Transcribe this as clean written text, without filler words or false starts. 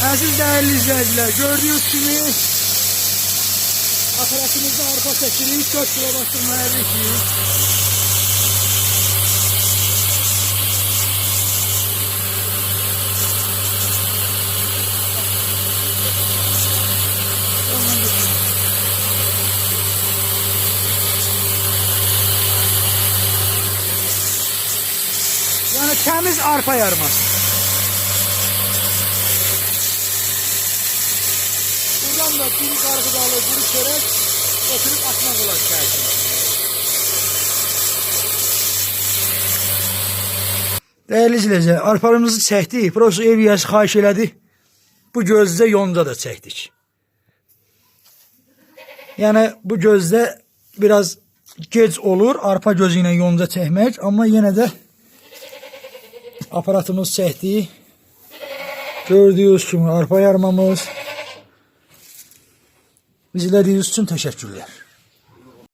Əziz değerli izleyiciler, gördüğünüz gibi aparatımızda arpa çekirik, 4 kilo bastırma errik. Yani temiz arpa yarması. Buradan da bir kargıdalı kuru çörek götürüp atmak olacak. Değerli izleyiciler, arpalarımızı çəkdik. Profesör Evyas xahiş elədi. Bu gözdə yonca da çəkdik. Yani bu gözdə biraz gec olur arpa gözü ilə yonca çəkmək, amma yenə də aparatımız çəkdi. Gördüyünüz kimi arpa yarmamız. İzlediğiniz için teşekkürler.